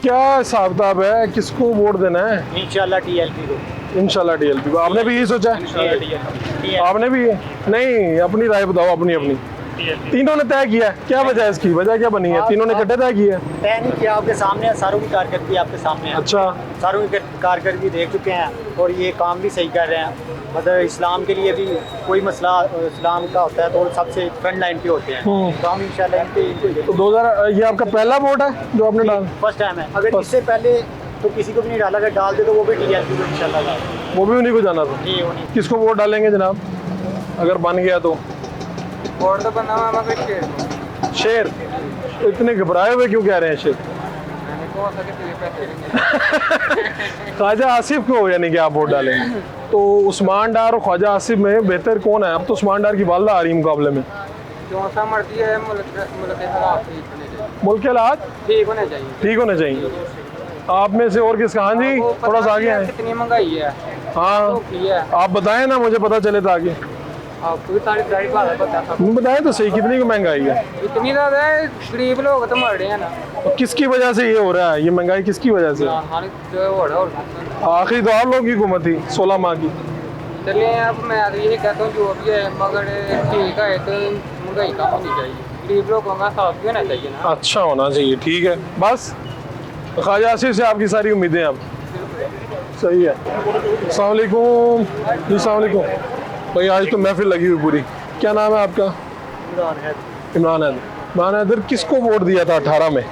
क्या हिसाब किताब है, किसको वोट देना है? इंशाल्लाह टीएलपी को। इंशाल्लाह टीएलपी को। आपने भी यही सोचा है? आपने भी? नहीं, अपनी राय बताओ, अपनी अपनी। तीनों ने तय किया है, क्या वजह है इसकी? वजह क्या बनी है? तीनों ने इकट्ठे तय किया है? तय नहीं किया, आपके सामने है, सारों की कारकर्दगी आपके सामने है। अच्छा, सारों की कारकर्दगी देख चुके हैं और ये काम भी सही कर रहे हैं। मतलब इस्लाम के लिए भी कोई मसला इस्लाम का होता है तो सबसे फ्रंट लाइन पे होते हैं। तो हम इंशाल्लाह इनको तो 2000 ये आपका पहला वोट है जो आपने डाला? फर्स्ट टाइम है। अगर इससे पहले तो किसी को भी नहीं डाला, अगर डाल दे तो वो भी टीएलपी को इंशाल्लाह डाल। वो भी उन्हीं को जाना था? जी उन्हीं। किसको वोट डालेंगे जनाब अगर बन गया तो? वोट तो बना हुआ मगर शेर। शेर? इतने घबराए हुए क्यों कह रहे हैं शेर? ख्वाजा आसिफ को यानी कि आप वोट डालेंगे? तो उस्मान डार और ख्वाजा आसिफ में बेहतर कौन है? अब तो उस्मान डार की वालदा आ रही मुकाबले में। जो सा मर्जी है मुल्क के हालात मुल्क के हालात ठीक होने चाहिए। ठीक होने चाहिए। आप में से और किसका? हाँ जी, थोड़ा सा आगे है। कितनी महंगाई है? हाँ, आप बताएं ना, मुझे पता चले था आगे। आपको भी सारी बात पता था। बताएं तो सही, कितनी की महंगाई है? इतनी ज़्यादा है, गरीब लोग तो मर रहे हैं ना। और किसकी वजह से ये हो रहा है, ये महंगाई किसकी वजह से? आखिरी तो आप लोगों की हुकूमत थी 16 माह की। चलिए अब मैं यही कहता हूँ जो भी है, मगर ठीक है तो महंगाई कम होनी चाहिए, गरीब लोगों का साथ भी होना चाहिए ना। अच्छा होना चाहिए, ठीक है। बस ख्वाजा आसिफ से आपकी सारी उम्मीदें अब सही है। अस्सलाम वालेकुम जी। अस्सलाम वालेकुम भाई, आज तो महफिल लगी हुई पूरी। क्या नाम है आपका? इमरान है। इमरान हैदर। इमरान हैदर, किसको वोट दिया था 18 में?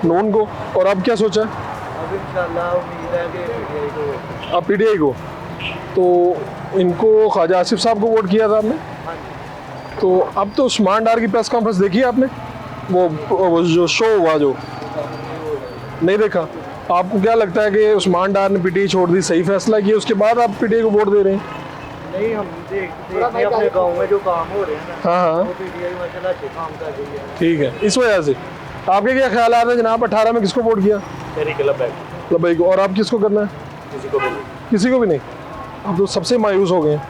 नून को। और अब क्या सोचा? अब इंशाल्लाह उम्मीद है कि पीटीआई को। अब पीटीआई को। तो इनको ख्वाजा आसिफ साहब को वोट किया था आपने? तो अब तो उस्मान डार की प्रेस कॉन्फ्रेंस देखी है आपने? वो जो शो हुआ जो, नहीं देखा? आपको क्या लगता है कि उस्मान डार ने पीटीआई छोड़ दी, सही फैसला किया, उसके बाद आप पीटीआई को वोट दे रहे हैं? नहीं, हम देखते अपने गांव में जो काम हो रहे हैं ना, हाँ हाँ, वो पीटीआई माशाल्लाह अच्छे काम कर रही है। ठीक है, इस वजह से। आपके क्या ख्याल है जनाब? 18 में किसको वोट किया? लब्बैक को। और आप किसको करना है? किसी को भी नहीं। अब तो सबसे मायूस हो गए हैं।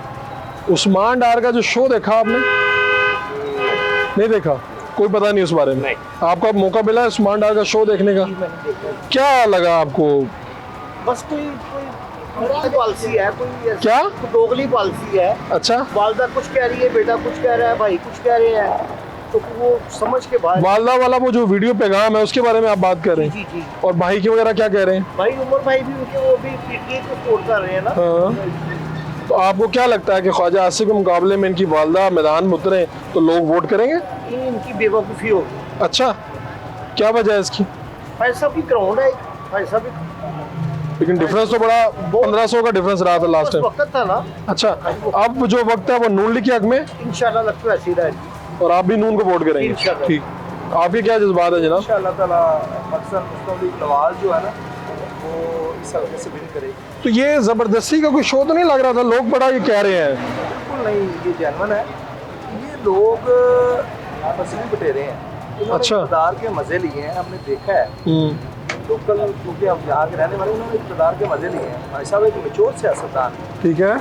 उस्मान डार का जो शो देखा आपने? नहीं देखा? कोई पता नहीं उस बारे में? आपको अब मौका मिला है उस्मान डार का शो देखने का, क्या लगा आपको? बस कोई पॉलिसी है, कोई क्या दोगली पॉलिसी है। अच्छा, वालदा कुछ कह रही है, बेटा कुछ कह रहा है, भाई कुछ कह रहे हैं, तो वो समझ के बाहर। वालदा वाला वो जो वीडियो पैगाम है उसके बारे में आप बात कर रहे हैं? जी। और भाई की वगैरह क्या कह रहे हैं? भाई उमर भाई भी उनके, वो भी पीटीआई को सपोर्ट कर रहे हैं ना। हाँ, तो आपको क्या लगता है कि ख्वाजा आसिफ के मुकाबले में इनकी वालदा मैदान में उतरे तो लोग वोट करेंगे? इनकी बेवकूफ़ी होगी। अच्छा, क्या वजह है इसकी? भाई साहब की ग्राउंड है, भाई साहब लेकिन डिफरेंस तो बड़ा 1500 का डिफरेंस रहा था लास्ट टाइम। वक्त था ना। अच्छा, अब जो वक्त है वो नून लीग के हक में? इंशाल्लाह लगता है ऐसी रहेगी। और आप भी नून को वोट करेंगे? इंशाल्लाह। ठीक। आपके क्या जज्बात है जनाब? इंशाल्लाह ताला मकसद मुस्लिम लीग नवाज जो है ना, वो इस हल्के से विन करेगी। तो ये जबरदस्ती का कोई शो तो नहीं लग रहा था? लोग बड़ा ये कह रहे हैं। बिल्कुल नहीं, ये जेन्युइन है। ये लोग फसली बटेरे हैं। अच्छा, इक़्तिदार के मजे लिए हैं, हमने देखा है। लोकल क्योंकि हम यहाँ के रहने वाले, उन्होंने इक़्तिदार के मजे लिए हैं। भाई साहब एक मैच्योर सियासतदान, ठीक है,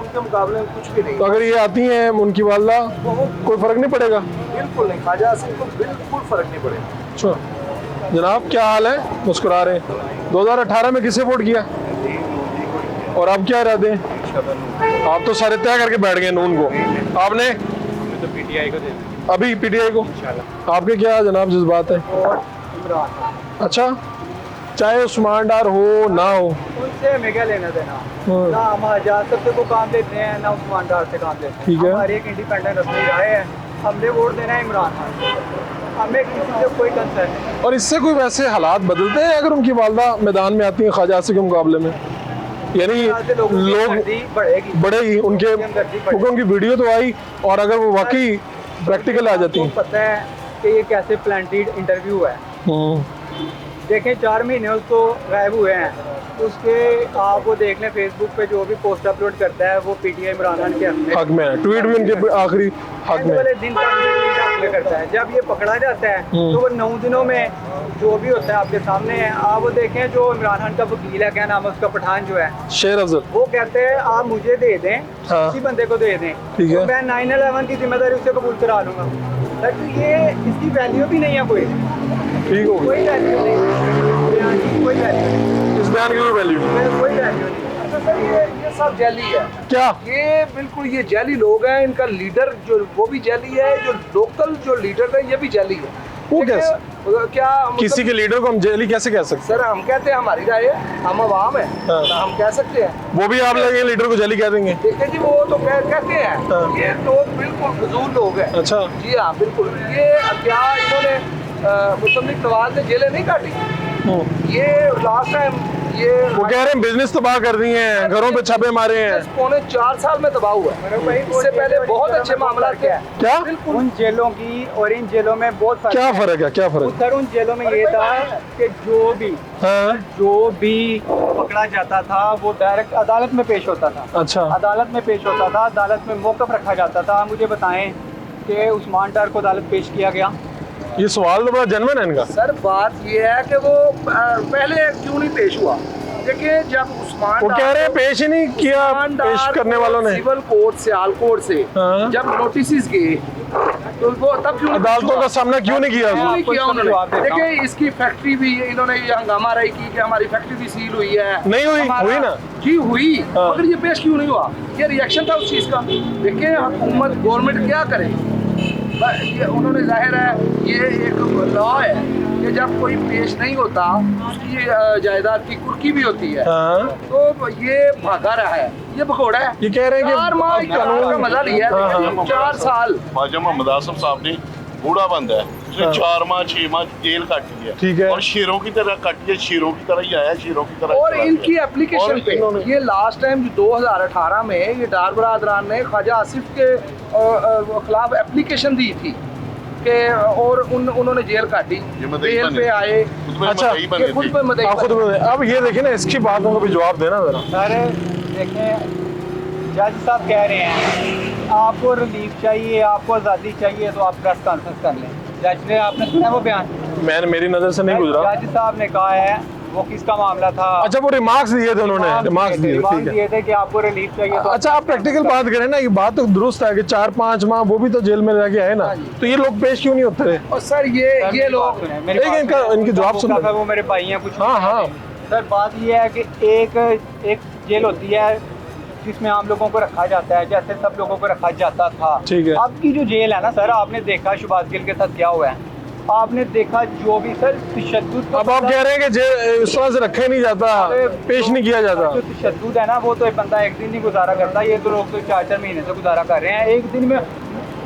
उनके मुकाबले में कुछ भी नहीं। तो अगर ये आती हैं उनकी वालदा, कोई फर्क नहीं पड़ेगा? बिल्कुल नहीं, ख्वाजा आसिफ को बिल्कुल फर्क नहीं पड़ेगा। अच्छा जनाब, क्या हाल है? मुस्कुरा रहे हैं। 2018 में किसे वोट किया और अब क्या इरादे हैं? आप तो सारे तय करके बैठ गए नून को। आपने? तो पीटीआई को दे। अभी पीटीआई को। आपके क्या जनाब जज्बात है? अच्छा, चाहे उस्मान डार हो ना हो, उनसे हमें क्या लेना देना? ना हम आजाद सबसे को काम देते हैं, ना उस्मान डार से काम देते हैं। ठीक है, हमारी एक इंडिपेंडेंट अपनी राय है, हमने वोट देना है इमरान खान, हमें किसी से कोई कंसर्न नहीं। और इससे कोई वैसे हालात बदलते हैं अगर उनकी वालदा मैदान में आती है ख्वाजा आसिफ के मुकाबले में? यानी लोग बढ़ेगी उनके, क्योंकि उनकी वीडियो तो आई, और अगर वो वाकई प्रैक्टिकल आ जाती है। पता है कि ये कैसे प्लांटेड इंटरव्यू है। देखें 4 महीने उसको गायब हुए हैं, उसके आप वो देख लें फेसबुक पे जो भी पोस्ट अपलोड करता है वो पीटीआई इमरान खान के हक में है, ट्वीट भी उनके आखिरी हक में वाले दिन तक करता है। जब ये पकड़ा जाता है तो वो 9 दिनों में जो भी होता है आपके सामने है। आप वो देखें जो इमरान खान का वकील है, क्या नाम है उसका, पठान जो है, शेर अफजल, वो कहते हैं आप मुझे दे दें, किसी बंदे को दे दें, तो मैं 9/11 की जिम्मेदारी उससे कबूल करा लूंगा। ये इसकी वैल्यू भी नहीं है कोई। ठीक हो गई। कोई वैल्यू नहीं, बयान की कोई वैल्यू नहीं, इस बयान की कोई वैल्यू नहीं। कोई वैल्यू नहीं। अच्छा सर, ये सब जैली है। क्या? ये बिल्कुल ये जैली लोग हैं। इनका लीडर जो वो भी जैली है, जो लोकल जो लीडर है ये भी जैली है। वो देखिए, कैसे? क्या मतलब, किसी के लीडर को हम जेली कैसे कह सकते सर हम कहते हैं, हमारी राय है, हम अवाम है, हाँ। हम कह सकते हैं। हैं? वो भी आप लगे लीडर को जेली कह देंगे? देखिए जी, वो तो कहते हैं। हाँ। ये लोग बिल्कुल फजूल लोग हैं। अच्छा। जी हाँ, बिल्कुल। ये क्या इन्होंने मुसम्मिक नवाज ने जेलें नहीं काटी। ये लास्ट टाइम ये वो कह रहे हैं बिजनेस तबाह कर दिए हैं, घरों पे छापे मारे हैं। पौने 4 साल में तबाह हुआ है। इससे पहले बहुत अच्छे मामला थे। क्या? उन जेलों की और इन जेलों में बहुत फर्क क्या है। फर्क है? क्या फर्क? सर उन जेलों में ये था कि हाँ। जो भी पकड़ा जाता था वो डायरेक्ट अदालत में पेश होता था। अच्छा। अदालत में पेश होता था, अदालत में मौक़िफ़ रखा जाता था। मुझे बताएं कि उस्मान डार को अदालत पेश किया गया? ये सवाल तो बड़ा जेन्युइन है इनका। सर बात ये है कि वो पहले क्यों नहीं पेश हुआ। देखिए, जब उस्मान वो कह रहे हैं पेश ही नहीं किया पेश करने वालों ने। सिविल कोर्ट सियालकोट से हाँ। जब नोटिस गए तो वो तब क्यों नहीं अदालतों का सामना क्यों नहीं किया क्यों उसने? नहीं किया आपको उन्होंने? जवाब देता हूं। देखिए, इसकी फैक्ट्री भी इन्होंने ये हंगामा राई की कि हमारी फैक्ट्री भी सील हुई है। नहीं हुई? हमारा- हुई ना? जी हुई, हाँ। मगर ये पेश क्यों नहीं हुआ? ये रिएक्शन था उस चीज का। देखिए, हुकूमत गवर्नमेंट क्या करे। ये उन्होंने, जाहिर है ये एक लॉ है कि जब कोई पेश नहीं होता उसकी जायदाद की कुर्की भी होती है। हाँ। तो ये भागा रहा है, ये भगोड़ा है। ये कह रहे हैं कि 4 माह कानून का मजा लिया है। हाँ, हाँ। 4 साल। ख्वाजा मोहम्मद आसिफ साहब ने बूढ़ा बंद है, उसने हाँ। 4 माह 6 माह जेल काटी है। ठीक है। और शेरों की तरह काटी है, शेरों की तरह ही आया, शेरों की तरह और चला इनकी गया। एप्लीकेशन और पे इन्होंने- ये लास्ट टाइम जो 2018 में ये डार बरादरान ने ख्वाजा आसिफ के खिलाफ एप्लीकेशन दी थी कि और उन्होंने जेल काटी, ये मदई जेल बने पे थे। आए। उसमें अच्छा, मदई बने ये खुद थे। पे मदई आप खुद बने। बोले। अब ये देखिए ना, इसकी बातों का भी जवाब देना जरा। सर देखें, जज साहब कह रहे हैं आपको रिलीफ चाहिए, आपको आज़ादी चाहिए तो आप प्रेस कॉन्फ्रेंस कर लें। जज ने, आपने सुना वो बयान? मैंने, मेरी नजर से नहीं गुजरा। जज साहब ने कहा है वो किसका मामला था। अच्छा, वो रिमार्क्स दिए थे उन्होंने, रिमार्क्स दिए थे, ठीक है। दिए थे कि आपको रिलीफ चाहिए तो अच्छा, आप प्रैक्टिकल बात करें ना, ये बात तो दुरुस्त है कि 4-5 माह वो भी तो जेल में रह के आए ना, तो ये लोग पेश क्यों नहीं होते रहे? और सर ये लोग एक इनके जवाब सुनो। वो मेरे भाई हैं कुछ। हाँ, हाँ। सर बात ये है कि एक जेल होती है जिसमें आम लोगों को रखा जाता है, जैसे सब लोगों को रखा जाता था। ठीक है। अब की जो जेल है ना सर, आपने देखा शुभाष गिल के साथ क्या हुआ है, आपने देखा जो भी सर तशद्दुद। अब आप कह रहे हैं कि इस तरह से रखा ही नहीं जाता, पेश नहीं किया जाता। जो तशद्दुद है ना, वो तो एक बंदा एक दिन नहीं गुजारा करता, ये तो लोग तो 4-4 महीने से गुजारा कर रहे हैं। एक दिन में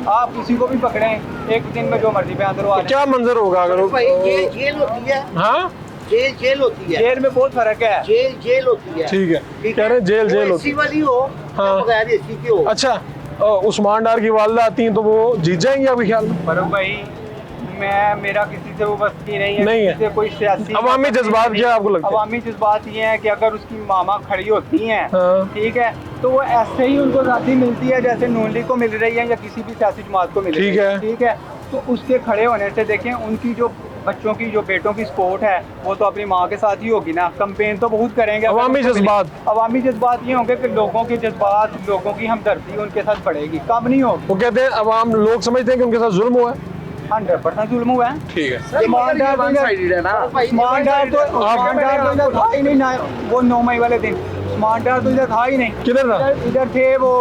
आप किसी को भी पकड़ें, एक दिन में जो मर्जी पे अंदर तो क्या मंजर होगा अगर भाई ये जेल होती है, हाँ, जेल होती है, जेल में बहुत फर्क है। जेल होती है। ठीक है, ठीक कह रहे हैं जेल वो होती एसी वाली हो हाँ। या बगैर एसी की हो। अच्छा, उस्मान डार की वालदा आती हैं तो वो जीत जाएंगे आपके ख्याल में? फारूक भाई, मेरा किसी से वो बस्ती नहीं है, नहीं है। किसी से कोई सियासी अवामी जज्बात क्या आपको लगता है? अवामी जज्बात ये है कि अगर उसकी मामा खड़ी होती हैं, हाँ। ठीक है, तो वो ऐसे ही उनको आज़ादी मिलती है जैसे नून लीग को मिल रही है या किसी भी सियासी जमात को मिल रही ठीक है। ठीक है। तो उसके खड़े होने से देखें, उनकी जो बच्चों की, जो बेटों की सपोर्ट है वो तो अपनी माँ के साथ ही होगी ना। कंपेन तो बहुत करेंगे। अगर अवामी उनको जज्बात। अवामी जज्बात ये होंगे कि लोगों के जज्बात, लोगों की हमदर्दी उनके साथ बढ़ेगी, कम नहीं होगी। वो कहते हैं अवाम, लोग समझते हैं कि उनके साथ जुल्म हुआ है। 100% जुल्म हुआ है। ठीक है। सर मगर ये वन साइडेड है ना। उस्मान डार तो इधर था ही नहीं ना, वो 9 मई वाले दिन उस्मान डार तो इधर था ही नहीं। किधर था? इधर थे वो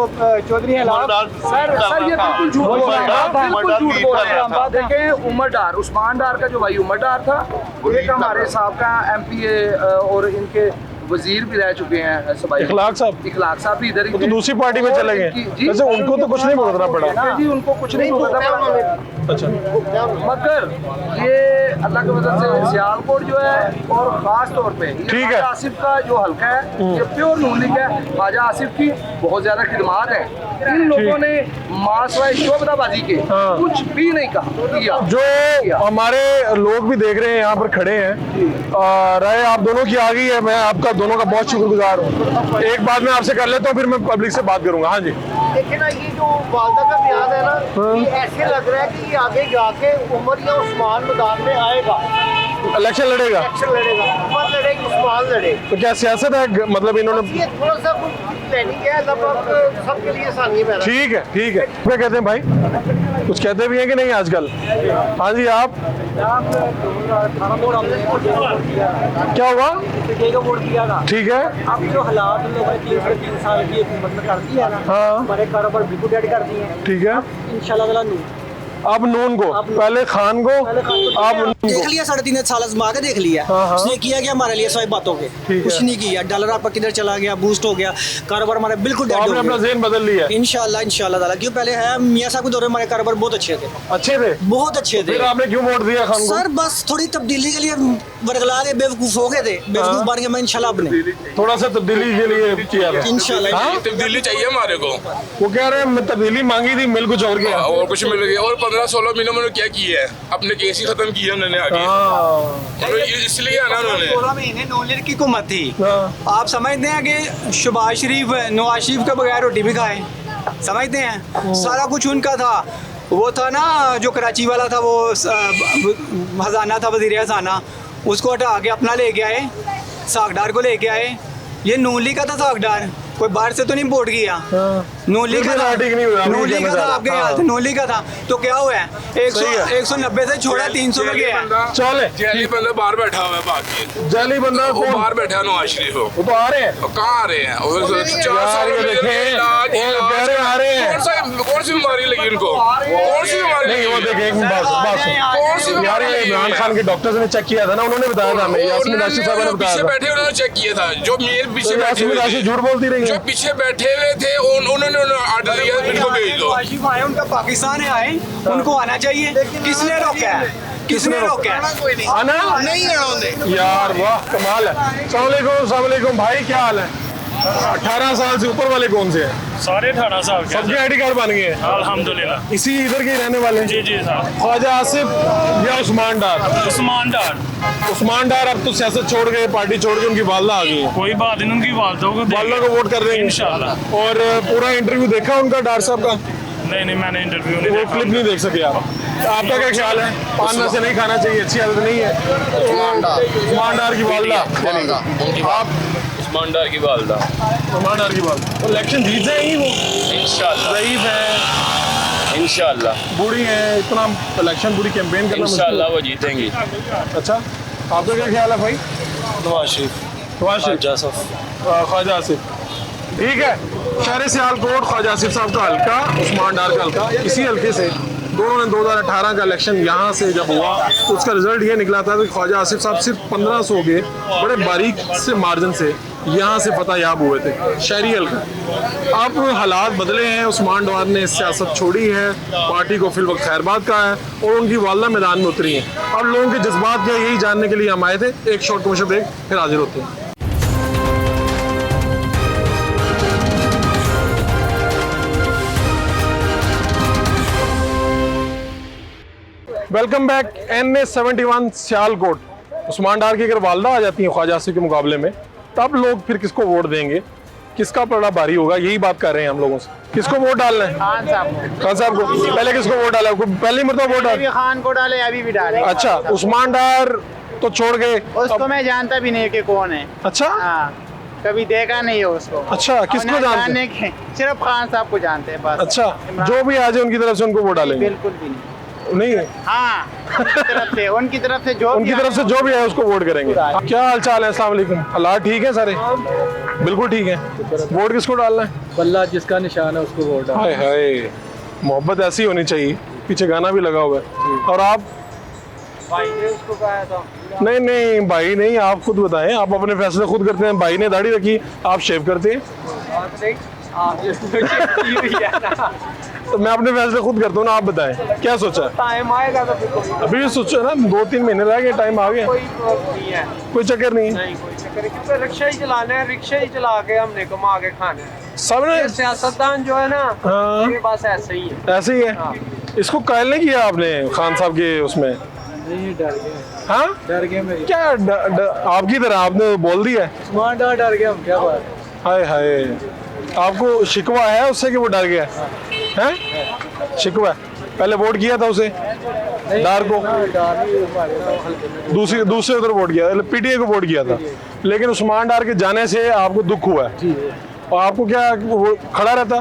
चौधरी हलाल। सर ये बिल्कुल झूठ बोल रहे हैं, बिल्कुल झूठ बोल रहे हैं। देखें, उमर डार, उस्मान डार का जो भाई उमर डार था, एक हमारे साहब का MPA और इनके वजीर भी रह चुके हैं सबाई इखलाक साहब। इखलाक साहब भी इधर ही वो तो थे। दूसरी पार्टी में और चले गए। इनकी- जी, वैसे उनको तो कुछ नहीं भुगतना पड़ा। जी उनको कुछ नहीं भुगतना पड़ा। अच्छा, मगर ये अल्लाह के वजह से सियालकोट जो है, और खास तौर पे ये ठीक है। ख्वाजा आसिफ का जो हल्का है, ये प्योर नून लीग है। ख्वाजा आसिफ की बहुत ज्यादा खिदमात है। इन लोगों ने मासवाए शोबदाबाजी के हाँ। कुछ भी नहीं कहा किया। जो हमारे लोग भी देख रहे हैं, यहाँ पर खड़े हैं, राय आप दोनों की आ गई है। मैं आपका दोनों का बहुत शुक्रगुजार हूँ। एक बात मैं आपसे कर लेता हूँ, फिर मैं पब्लिक से बात करूंगा। हाँ जी। देखिए ना, ये जो वालदा का बयान है ना, ये ऐसे लग रहा है कि ये आगे जाके उमर या उस्मान मैदान में आएगा। इलेक्शन लड़ेगा? इलेक्शन लड़ेगा, हुकूमत लड़ेगी, उस्मान लड़े। तो क्या सियासत है, मतलब इन्होंने? ये थोड़ा सा प्लानिंग है, लगभग सबके लिए आसानी है। ठीक है, ठीक है। क्या कहते हैं भाई, कुछ कहते भी हैं कि नहीं आजकल? हाँ जी, आप क्या हुआ? वोट दिया था। ठीक है। अब जो हालात लोगों ने 3 साल की हुकूमत में कर दी है ना, हाँ। हमारे कारोबार बिल्कुल डेड कर दिए हैं। ठीक है। इंशाल्लाह ताला नून अब नून को, पहले खान को, अब नून देख को। लिया 3.5 साल आजमा के देख लिया। हाँ, हाँ। उसने किया क्या हमारे लिए सभी बातों के, है। कुछ नहीं किया। डॉलर आपका किधर चला गया, बूस्ट हो गया, कारोबार हमारा बिल्कुल तो डेड आपने हो अपना गया। ज़हन बदल लिया है। इंशाल्लाह ताला, क्यों पहले है मियां साहब के दौरे में हमारे कारोबार बहुत अच्छे थे, अच्छे थे? बहुत अच्छे थे। फिर आपने क्यों वोट दिया खान को? सर बस थोड़ी तब्दीली के लिए वर्गला के बेवकूफ हो गए थे, बेवकूफ बन गए। मैं इंशाल्लाह अपने थोड़ा सा तब्दीली के लिए किया था। इंशाल्लाह हाँ? तब्दीली चाहिए हमारे को। वो कह रहे हैं तब्दीली मांगी थी, मिल कुछ और गया। और कुछ मिल गया। और 15-16 महीनों में क्या किया है, अपने केस ही खत्म किया उन्होंने आगे। हाँ। इसलिए आना उन्होंने। 16 महीने नून लीग की हुकूमत थी। हाँ। आप समझते हैं कि शहबाज शरीफ नवाज शरीफ के बगैर रोटी भी खाए? समझते हैं? सारा कुछ उनका था। वो था ना जो कराची वाला था, वो खजाना था, वजीर खजाना, उसको हटा के अपना लेके आए, सागडार को लेके आए। ये नून लीग का था सागडार, कोई बाहर से तो नहीं वोट किया। नून लीग का था, ठीक नहीं हुआ, नून लीग का था, आपके हाँ। हाथ नून लीग का था। तो क्या हुआ है, 190 से छोड़ा 300 में गया है। चले जेली बंदा बाहर बैठा हुआ है बाकी। जाली बंदा वो कौन? बाहर बैठा है नवाज शरीफ। वो तो आ रहे हैं। वो कहाँ आ रहे हैं? वो 4 साल ये में देखें, इलाज- वो कह रहे आ रहे हैं। कौन सी बीमारी लगी उनको? कौन सी बीमारी नहीं, वो लगी? देखें, एक मिनट, बात सुन। कौन सी यार बीमारी ये लगी इमरान है? खान के डॉक्टर्स ने चेक किया था ना, उन्होंने बताया था हमें, यास्मीन राशिद साहब ने बताया पीछे था। बैठे उन्होंने चेक किया था। जो मेल पीछे तो बैठे यास्मीन हुए राशिद थे, झूठ बोलती रही जो है। पीछे बैठे हुए थे उन्होंने आर्डर दिया इनको भेज दो। नवाज शरीफ आए, उनका पाकिस्तान है आए, उनको आना चाहिए। किसने रोका है? किसने रोका है? आना नहीं है यार, वाह कमाल है। अस्सलाम वालेकुम भाई, क्या हाल है? 18 साल से ऊपर वाले कौन से हैं? सारे 18 साल के सबके आईडी कार्ड बन गए हैं? अल्हम्दुलिल्लाह। इसी इधर के ही रहने वाले हैं? जी जी साहब। ख्वाजा आसिफ या उस्मान डार? उस्मान डार। उस्मान डार अब तो सियासत छोड़ गए, पार्टी छोड़ के, उनकी वालदा आ गई है। कोई बात नहीं, उनकी वालदा को वालदा को वोट कर देंगे इंशाल्लाह। और पूरा इंटरव्यू देखा उनका डार साहब का? नहीं, मैंने इंटरव्यू नहीं वो देखा। क्लिप नहीं देख सके आप? आपका क्या ख्याल है? पान वैसे नहीं खाना चाहिए, अच्छी आदत नहीं है। उस्मान डार की वालदा यानी आप उस्मान डार की वालदा उस्मान डार की वालदा इलेक्शन जीत जाएंगी वो? इंशाल्लाह ज़ईफ है, इंशाल्लाह बूढ़ी है, इतना इलेक्शन पूरी कैंपेन करना मुश्किल इंशाल्लाह है। वो जीतेंगी। अच्छा, आपका क्या ख्याल है भाई? नवाज शरीफ नवाज शरीफ, ख्वाजा आसिफ। ठीक है, शहर सियालकोट ख्वाजा आसिफ साहब का हल्का, उस्मान डार का हल्का, इसी हल्के से दोनों ने 2018 का इलेक्शन यहाँ से जब हुआ तो उसका रिजल्ट ये निकला था कि ख्वाजा आसिफ साहब सिर्फ 1500 के बड़े बारीक से मार्जिन से यहाँ से फतह याब हुए थे, शहरी हल्का। अब हालात बदले हैं, उस्मान डार ने सियासत छोड़ी है, पार्टी को फिल वक्त खैरबाद का है और उनकी वालदा मैदान में उतरी हैं। अब लोगों के जज्बात क्या, यही जानने के लिए हम आए थे। एक शॉर्ट कमर्शियल ब्रेक, फिर हाजिर होते हैं। Welcome back. NA71 Sialkot. Usman Dar की अगर वालदा आ जाती हैं ख्वाजा आसिफ के मुकाबले में, तब लोग फिर किसको वोट देंगे, किसका पलड़ा भारी होगा, यही बात कर रहे हैं हम लोगों से। किसको वोट डालना है? खान साहब को। पहले किसको वोट डाला? पहली मरतबा वोट डाल? खान को डाले, अभी भी डाले। अच्छा, उस्मान डार तो छोड़ गए। उसको मैं जानता भी नहीं कि कौन है। अच्छा, हाँ, कभी देखा नहीं है उसको। अच्छा, किसको और ना जानते जानने के, सिर्फ खान साहब को जानते हैं बस। अच्छा, इमरान- जो भी आ जाए उनकी तरफ से उनको वोट डालेंगे? बिल्कुल भी नहीं। नहीं, हाँ, उनकी तरफ से जो उनकी तरफ से जो भी है उसको वोट करेंगे। क्या हाल चाल है? अस्सलाम वालेकुम। हालात ठीक है सारे? बिल्कुल ठीक है। वोट किसको डालना है? बल्ला जिसका निशान है उसको वोट हाय हाय, मोहब्बत ऐसी होनी चाहिए। पीछे गाना भी लगा हुआ है। और आप? भाई ने उसको कहा था। नहीं नहीं भाई नहीं, आप खुद बताएं, आप अपने फैसले खुद करते हैं। भाई ने दाढ़ी रखी, आप शेव करते हैं, तो मैं अपने फैसले खुद करता हूँ ना। आप बताएं क्या सोचा? टाइम आएगा तो अभी भी सोचो ना, 2-3 महीने रह गए, टाइम आ गया, कोई नहीं है। कोई चक्कर नहीं है। नहीं कोई चक्कर नहीं, क्योंकि रिक्शा ही चलाना है, रिक्शा ही चला के हमने कमा के खाना है। सब ने ये सियासतदान जो है ना, हाँ। ये बस ऐसे ही है। ऐसे ही है। इसको कायल नहीं किया आपने खान साहब के उसमें? नहीं, डर गए। हाँ, डर गए मेरी। क्या आपकी तरह आपने बोल दिया है? उस्मान डार डर गए हम, क्या बात। हाय हाय, आपको शिकवा है उससे कि वो डर गया है? शिकवा है? पहले वोट किया था उसे? डार को दूसरे उधर वोट किया, पीटीआई को वोट किया था, लेकिन उस्मान डार के जाने से आपको दुख हुआ है और आपको क्या वो खड़ा रहता?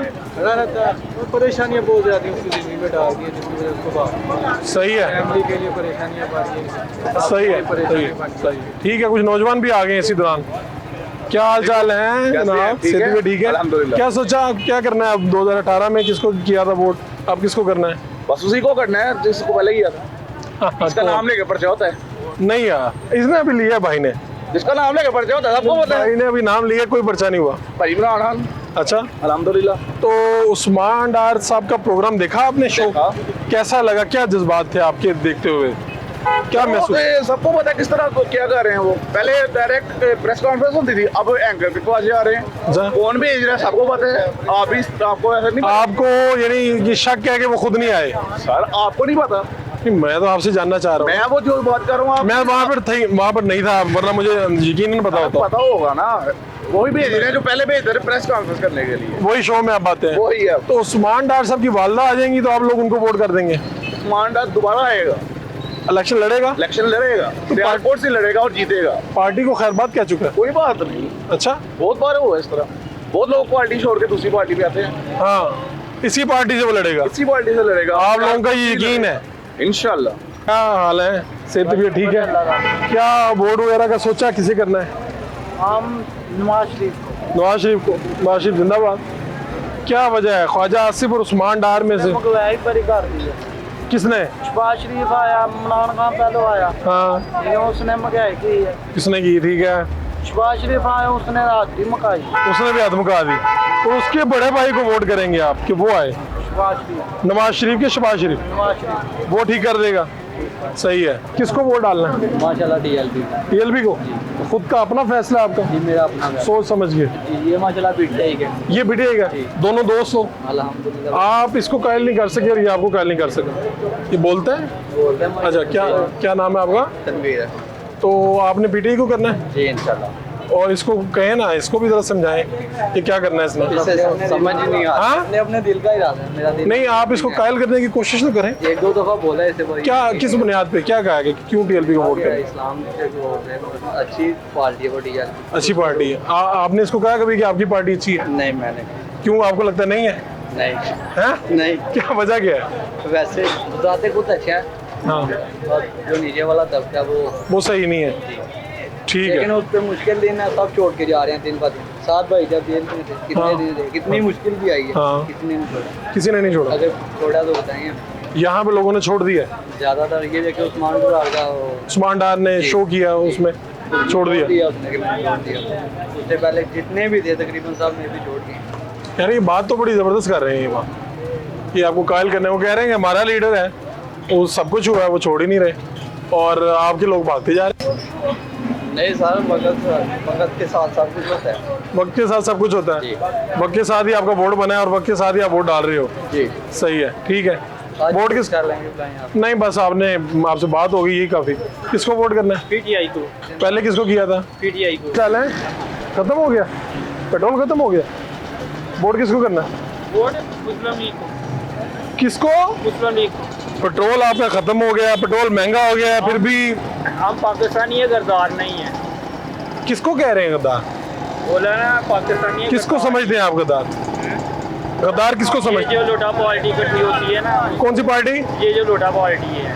परेशानियाँ बहुत ज़्यादा उसकी ज़िंदगी में डाल दी है, जिसकी वजह से उसको सही है, फैमिली के लिए परेशानियाँ बढ़ गई। सही है। ठीक है, कुछ नौजवान भी आ गए इसी दौरान। क्या हाल चाल है जनाब? सेहत भी ठीक है? अल्हम्दुलिल्लाह। क्या सोचा आप क्या करना है अब 2018 में? किसको किया था वोट? अब किसको करना है? बस उसी को करना है जिसको पहले किया था। इसका नाम लेके पर्चा होता है। नहीं यार, इसने अभी लिया भाई ने, जिसका नाम लेके पर्चा होता है सबको पता है। भाई ने अभी नाम लिया, कोई पर्चा नहीं हुआ। भाई इमरान खान। अच्छा, अल्हम्दुलिल्लाह। तो उस्मान डार साहब का प्रोग्राम देखा आपने? शो देखा। कैसा लगा? क्या जज्बात थे आपके देखते हुए? क्या महसूस? सबको पता है किस तरह क्या कर रहे हैं वो। पहले डायरेक्ट प्रेस कॉन्फ्रेंस होती थी, अब एंकर के पास आ रहे हैं, कौन भेज रहा है सबको पता है। आपको ऐसा नहीं पता? आपको यानी ये शक है कि वो खुद नहीं आए? सर आपको नहीं पता? नहीं, मैं तो आपसे जानना चाह रहा मैं वो जो बात कर रहा हूँ मैं वहाँ पर नहीं था, वरना मुझे यकीन नहीं पता होता। पता होगा ना, वही भेज रहे हैं जो पहले भेज रहे प्रेस कॉन्फ्रेंस करने के लिए। वही शो में आप बातें हैं। वही है। तो उस्मान डार साहब की वालदा आ जाएंगी तो आप लोग उनको वोट कर देंगे? उस्मान डार दोबारा आएगा, इलेक्शन लड़ेगा? इलेक्शन लड़ेगा, सियालकोट से लड़ेगा और जीतेगा। पार्टी को खैर बात कह चुका है? कोई बात नहीं। अच्छा, बहुत बार हुआ इस तरह, बहुत लोग पार्टी छोड़ के दूसरी पार्टी पे आते हैं। हाँ, इसी पार्टी से वो लड़ेगा? इसी पार्टी से लड़ेगा। आप लोगों का ये यकीन है? इंशाल्लाह। क्या हाल है? सेहत भी ठीक है? क्या वोट वगैरह का सोचा किसे करना है? हम नवाज शरीफ को। नवाज शरीफ को? नवाज शरीफ जिंदाबाद। क्या वजह है? ख्वाजा आसिफ और उस्मान डार में से मंगवाई बड़ी कर दी है। किसने? शहबाज शरीफ आया, इमरान खान पहले आया, हाँ, ये उसने महंगाई की है। किसने की? ठीक है, शहबाज शरीफ आया, उसने रात भी मकाई। उसने भी आत्मका दी, तो उसके बड़े भाई को वोट करेंगे आप कि वो आए? शहबाज शरीफ। नवाज शरीफ के शहबाज शरीफ? नवाज शरीफ। वो ठीक कर देगा। सही है। किसको वोट डालना है? माशाल्लाह टीएलपी। टीएलपी को? खुद का अपना फैसला आपका? ये मेरा अपना सोच समझ के? ये माशाल्लाह पीटीआई के। ये बिटेगा? दोनों दोस्त हो? अल्हम्दुलिल्लाह। आप इसको कायल नहीं कर सके और ये आपको कायल नहीं कर सके? ये बोलते हैं? बोलते हैं। अच्छा, क्या नाम है आपका? तनवीर है तो आपने पीटीआई को करना है? जी इंशाल्लाह। और इसको कहे ना, इसको भी जरा समझाएं कि क्या करना है इसने। समझ ही नहीं आ रहा। हाँ? अपने दिल का इरादा है, मेरा दिल नहीं, आप इसको कायल करने की कोशिश तो करें। एक दो दफा बोला है इसे। क्या, किस बुनियाद पे क्या कहा कि क्यों टीएलपी को वोट करें? इस्लाम से वोट है, अच्छी पार्टी है वो टीएलपी। अच्छी पार्टी है। आपने इसको कहा कभी कि आपकी पार्टी अच्छी है? नहीं मैंने। क्यों, आपको लगता नहीं है? नहीं हैं? नहीं। क्या वजह क्या है? वैसे बताते कुछ अच्छा है, हाँ, और जो नीचे वाला तबका वो सही नहीं है। ठीक लेकिन है। उस पे मुश्किल दिन है, सब छोड़ के जा रहे हैं दिन ब दिन। 7 भाई जब जेल में थे, कितने हाँ। दिन थे, कितनी मुश्किल भी आई है। हाँ। कितने ने छोड़ा? किसी ने नहीं छोड़ा। अगर छोड़ा तो बताइए। यहाँ पे लोगों ने छोड़ दिया है। ज्यादातर ये देखिए उस्मान गुरार का उस्मान डार ने शो किया, उसमें छोड़ दिया। उसने कि मैंने छोड़ दिया। उससे पहले जितने भी थे तकरीबन सब ने भी छोड़ दिए। यार ये बात तो बड़ी ज़बरदस्त कर रहे हैं ये बात, कि आपको कायल करने को कह रहे हैं कि हमारा लीडर है, वो सब कुछ हुआ है, वो छोड़ ही नहीं रहे और आपके लोग भागते जा रहे हैं। नहीं सर, वक्त के साथ सब कुछ होता है। वक्त के साथ सब कुछ होता है। वक्त के साथ ही आपका वोट बना है और वक्त के साथ ही आप वोट डाल रहे हो। जी सही है, ठीक है। वोट किस कर लेंगे बताएं आप। नहीं, बस आपसे बात हो गई, यही काफ़ी। किसको वोट करना है? पीटीआई को। पहले किसको किया था? पीटीआई को। चल है, खत्म हो गया, पेट्रोल खत्म हो गया। वोट किसको करना है? वोट मुस्लिम लीग को। किसको? मुस्लिम लीग को। पेट्रोल आपका खत्म हो गया, पेट्रोल महंगा हो गया, फिर भी हम पाकिस्तानी है, गद्दार नहीं है। किसको कह रहे हैं गद्दार? बोला ना पाकिस्तानी है। किसको समझते हैं आप गद्दार? गद्दार किसको समझते ये जो लोटा पार्टी इकट्ठी होती है ना, हैं? कौन सी पार्टी? ये जो लोटा पार्टी है,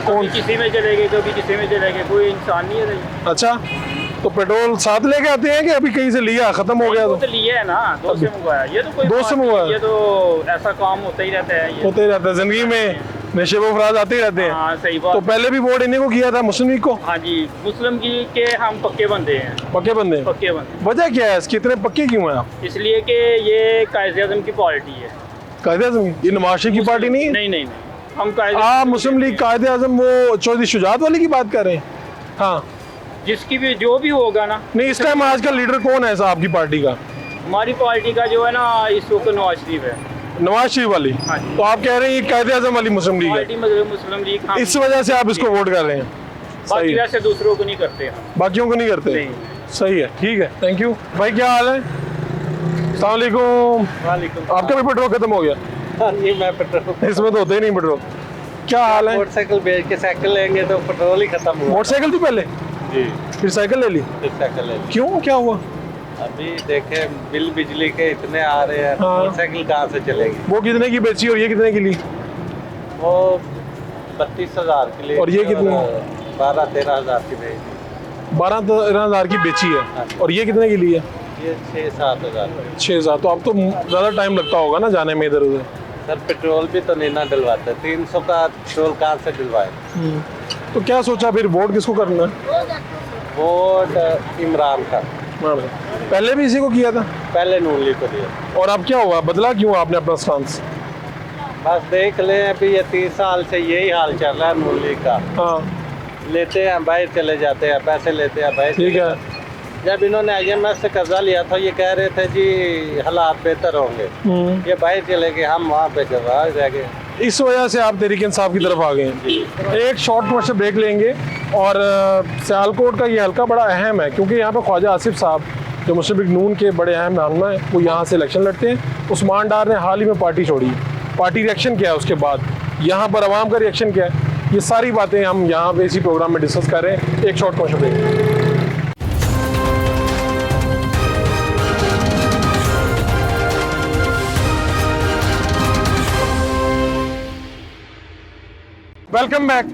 कौन? किसी में चले गए कभी किसी में चले गए, कोई इंसान नहीं है। अच्छा, तो पेट्रोल साथ लेके आते हैं कि अभी कहीं से लिया, खत्म हो गया? वो तो लिए है ना, दोस्त से मंगवाया। ये तो कोई दोस्त से बात नहीं, मंगवाया? ये तो ऐसा काम होता ही रहता है ये। होते ही रहता है जिंदगी में, नशे व फराज आते ही रहते हैं। हाँ सही तो बात। पहले भी वोट इन्हीं को किया था, मुस्लिम लीग को? हाँ जी, मुस्लिम की के हम पक्के बंदे हैं। पक्के बंदे हैं। पक्के बंदे वजह क्या है इसकी, इतने पक्के क्यों हैं आप? इसलिए कि ये कायद आज़म की पार्टी है। कायदे आज़म? ये नवाज शरीफ की पार्टी नहीं है? नहीं नहीं नहीं, हम कायद आप मुस्लिम लीग कायदे आज़म वो चौधरी शुजात वाली की बात कर रहे हैं? हाँ, जिसकी भी जो भी होगा ना। नहीं, इस टाइम आज का लीडर कौन है ऐसा आपकी पार्टी का? हमारी पार्टी का जो है ना इस वक्त नवाज शरीफ है। नवाज शरीफ वाली? हाँ जी। तो आप कह रहे हैं ये कायदे आज़म वाली मुस्लिम लीग है, पार्टी मतलब मुस्लिम लीग। हाँ, इस वजह से आप इसको वोट कर रहे हैं? बाकी सही है। वैसे दूसरों को नहीं करते हम। बाकियों को नहीं करते? नहीं। सही है, ठीक है, थैंक यू। भाई क्या हाल है? अस्सलाम वालेकुम। वालेकुम। आपका भी पेट्रोल खत्म हो गया? ये मैं पेट्रोल इसमें तो होते ही नहीं पेट्रोल। क्या हाल है? मोटरसाइकिल बेच के साइकिल लेंगे तो पेट्रोल ही खत्म हुआ। मोटरसाइकिल थी पहले, जी, फिर साइकिल ले ली, फिर साइकिल ले ली। क्यों, क्या हुआ? अभी देखे बिल बिजली के इतने आ रहे हैं, हाँ। मोटरसाइकिल कहाँ से चलेगी? वो कितने की बेची और ये कितने की ली? वो 32,000 की लिए और ये कितनी? 12-13 हज़ार की बेची। 12-13 हज़ार की बेची है। और ये कितने की ली है? ये 6-7 हज़ार। 6,000। तो अब तो ज़्यादा टाइम लगता होगा ना जाने में इधर उधर। सर पेट्रोल भी तो नहीं ना डलवाते, 300 का पेट्रोल कहाँ से डलवाए? तो क्या सोचा फिर, वोट किसको करना है? वोट इमरान का। पहले भी इसी को किया था पहले नून लीग को दिया। और अब क्या हुआ, बदला क्यों आपने अपना स्टांस? बस देख ले, अभी ये 30 साल से यही हाल चल रहा है नून लीग का। हाँ लेते हैं बाहर चले जाते हैं, पैसे लेते हैं बाहर। ठीक है। जब इन्होंने IMF से कर्जा लिया था, ये कह रहे थे जी हालात बेहतर होंगे, ये बाहर चले गए, हम वहाँ पे गवाह रह गए। इस वजह से आप तहरीक इंसाफ की तरफ आ गए हैं। एक शॉर्ट कमर्शियल ब्रेक लेंगे और सियालकोट का ये हल्का बड़ा अहम है क्योंकि यहाँ पे ख्वाजा आसिफ साहब जो मुस्लिम लीग नून के बड़े अहम रहनुमा हैं वो यहाँ से इलेक्शन लड़ते हैं। उस्मान डार ने हाल ही में पार्टी छोड़ी, पार्टी रिएक्शन क्या है उसके बाद, यहाँ पर आवाम का रिएक्शन क्या है, ये सारी बातें हम यहाँ पे इसी प्रोग्राम में डिस्कस कर रहे हैं। एक short commercial break. Welcome back.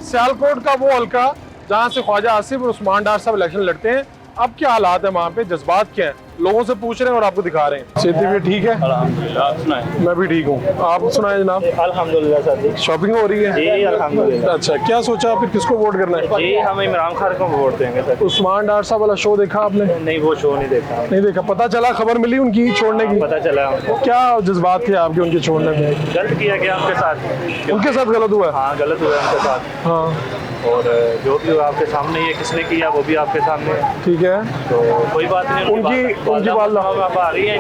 Sialkot का वो हल्का जहाँ से ख्वाजा आसिफ और उस्मान डार साहब इलेक्शन लड़ते हैं, अब क्या हालात है वहाँ पे, जज्बात क्या हैं, लोगों से पूछ रहे हैं और आपको दिखा रहे हैं। सेहत भी ठीक है? अल्हम्दुलिल्लाह। आप सुनाएं? मैं भी ठीक हूँ, आप सुनाए जनाब? अल्हम्दुलिल्लाह सर। शॉपिंग हो रही है? जी अल्हम्दुलिल्लाह। अच्छा, क्या सोचा फिर किसको वोट करना है? जी हम इमरान खान को वोट देंगे सर। उस्मान डार साहब वाला शो देखा आपने? नहीं वो शो नहीं देखा। नहीं देखा, पता चला, खबर मिली उनकी छोड़ने की? पता चला हमको। क्या जज्बात थे आपके उनके छोड़ने में? गलत किया गया उनके साथ। उनके साथ गलत हुआ? हाँ गलत हुआ उनके साथ। हाँ और जो भी हुआ आपके सामने, ये किसने किया वो भी आपके सामने है। ठीक है। तो कोई बात नहीं। उनकी वालदा अब आ रही है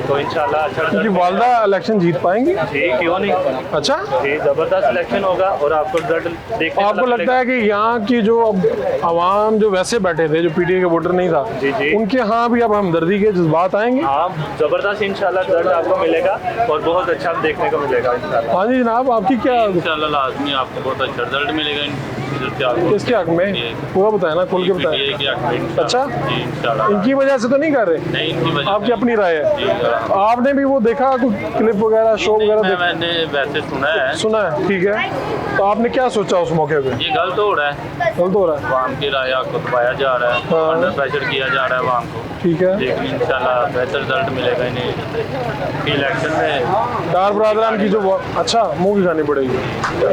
तो इंशाल्लाह अच्छा उनकी वालदा इलेक्शन जीत पाएंगी? जी क्यों नहीं। अच्छा जी जबरदस्त इलेक्शन होगा और आपको रिजल्ट देखने आपको लगता है कि यहाँ की जो अब आवाम जो वैसे बैठे थे, जो PTI के वोटर नहीं था, जी जी, उनके यहाँ भी अब हमदर्दी के जज्बात आएंगे? हाँ जबरदस्त इंशाल्लाह रिजल्ट आपको मिलेगा और बहुत अच्छा देखने को मिलेगा इंशाल्लाह। हाँ जी जनाब, आपकी क्या? इंशाल्लाह लाजमी आपको बहुत अच्छा रिजल्ट मिलेगा। किसके हक में पूरा बताया ना, खोल के बताया। अच्छा, इंशाल्लाह इनकी वजह से तो नहीं कर रहे? नहीं, इनकी वजह आपकी अपनी राय है। आपने भी वो देखा कुछ क्लिप वगैरह, शो वगैरह मैंने वैसे सुना है। सुना है? ठीक है। तो आपने क्या सोचा उस मौके पे? ये गलत हो रहा है, गलत हो रहा है। आवाम की राय को दबाया जा रहा है, हाँ। अंडर प्रेशर किया जा रहा है आवाम को। ठीक है। लेकिन इंशाल्लाह बेहतर रिजल्ट मिलेगा इन्हें इलेक्शन में। डार बरादरान की जो अच्छा मुँह की खानी पड़ेगी,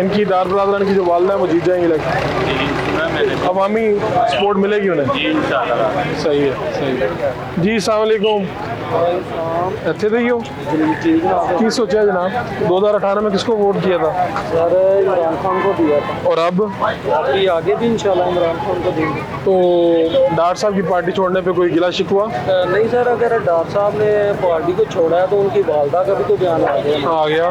इनकी डार बरादरान की जो वालदा है वो जीत जाएंगी इलेक्शन। सुना मैंने। अवामी सपोर्ट मिलेगी उन्हें। जी इंशाल्लाह। सही है, सही है जी। अस्सलाम वालेकुम। ਇੱਥੇ ਦੇ ਹੀ ਹੋ? ਕੀ सोचा जनाब, 2018 में किसको वोट किया था? सर इमरान खान को दिया था, और अब अभी आगे भी इंशाल्लाह इमरान खान को देंगे। तो डार साहब की पार्टी छोड़ने पे कोई गिला शिकवा? नहीं सर, अगर डार साहब ने पार्टी को छोड़ा है तो उनकी वालदा का भी तो बयान आ गया।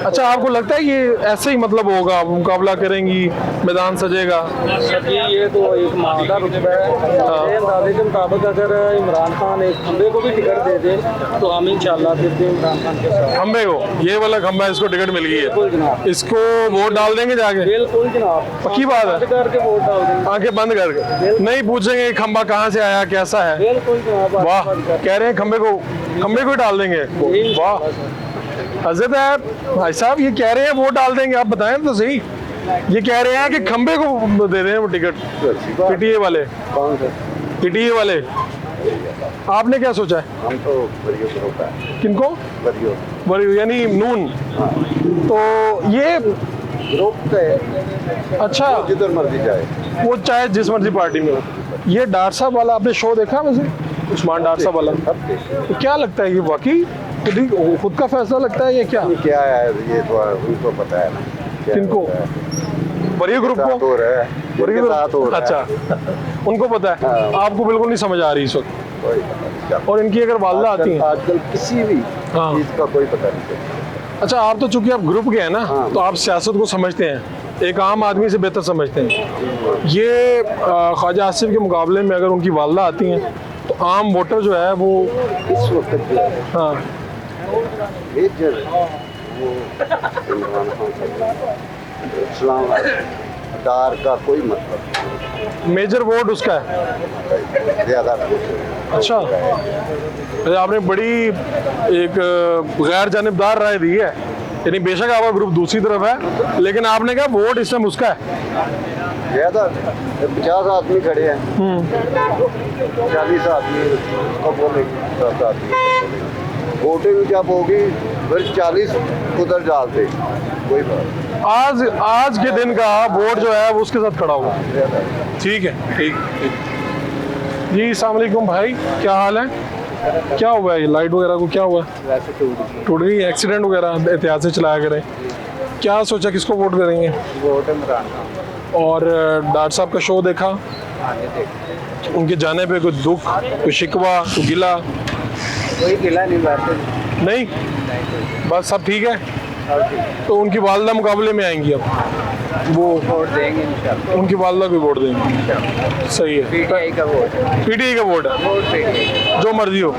अच्छा, आपको लगता है ये ऐसे ही मतलब होगा, मुकाबला करेंगी, मैदान सजेगा? सर ये तो एक मामला रुतबा है। मेरे अंदाजे के मुताबिक अगर इमरान खान एक खंबे को भी टिकट दे दे तो हम इंशाल्लाह फिर भी इमरान खान के साथ। खंबे को, ये वाला खंबा इसको टिकट मिल गई बिल्कुल है, जनाब, इसको वोट डाल देंगे जाके? बिल्कुल जनाब, पक्की बात है? बंद करके वोट डाल देंगे। आंखें बंद करके नहीं पूछेंगे ये खंबा कहाँ से आया, कैसा है? बिल्कुल जनाब। वाह, कह रहे हैं खंबे को ही डाल देंगे। वाह हजरत है भाई साहब, ये कह रहे हैं वोट डाल देंगे, आप बताएं तो सही। ये कह रहे हैं कि खंबे को दे रहे हैं वो टिकट, PTI वाले। PTI वाले, आपने क्या सोचा है? हम तो बरियो ग्रुप है। किनको? बरियो यानी नून। तो ये ग्रुप है, अच्छा, जिधर मर्जी जाए, वो चाहे जिस मर्जी पार्टी में हो। ये डार साहब वाला आपने शो देखा वैसे, उस्मान डार साहब वाला? तो क्या लगता है, ये वाकई खुद का फैसला लगता है या क्या? क्या है ये तो उनको पता है ना। किनको? बरियो ग्रुप को? हो रहा है, बरियो साथ हो रहा है। अच्छा, उनको पता है। हाँ। आपको बिल्कुल नहीं समझ आ रही इस वक्त? कोई पता नहीं। और इनकी अगर वालदा आती हैं? आजकल किसी भी हाँ। चीज का कोई पता नहीं चलता। अच्छा, आप तो चूंकि आप ग्रुप के हैं ना, हाँ। तो आप सियासत को समझते हैं, एक आम आदमी से बेहतर समझते हैं। ये ख्वाजा आसिफ के मुकाबले में अगर उनकी वालदा आती हैं तो आम वोटर जो है वो इस वक्त जो है हाँ मेजर वो इमरान खान साहब इस्लाम दार का कोई मतलब मेजर वोट उसका है। नहीं, ज़्यादा कुछ अच्छा, अरे आपने बड़ी एक गैर जानिबदार राय दी है, यानी बेशक आपका ग्रुप दूसरी तरफ है, लेकिन आपने कहा वोट इस टाइम उसका है। ज़्यादा 50 आदमी खड़े हैं, 40 आदमी को बोलेंगे, 10 आदमी को बोलेंगे। वोटिंग जब होगी फिर 40 उधर डालते, कोई बात नहीं। आज के दिन का वोट जो है वो उसके साथ खड़ा होगा। ठीक है, ठीक जी। अस्सलाम वालेकुम भाई, क्या हाल है? क्या हुआ है? ये लाइट वगैरह को क्या हुआ? टूट गई, एक्सीडेंट वगैरह? एहतियात से चलाया करें। क्या सोचा किसको वोट करेंगे? वोट इमरान खान। और डॉक्टर साहब का शो देखा? उनके जाने पे कोई दुख, कोई शिकवा, कोई गिला? कोई गिला नहीं, वैसे नहीं, बस सब ठीक है। तो उनकी वालदा मुकाबले में आएंगी अब, वो वोट देंगे इंशाल्लाह। उनकी वालदा को वोट देंगे। सही है, पीटीआई का वोट है। पीटीआई का वोट है, वोट पीटीआई। जो मर्जी हो।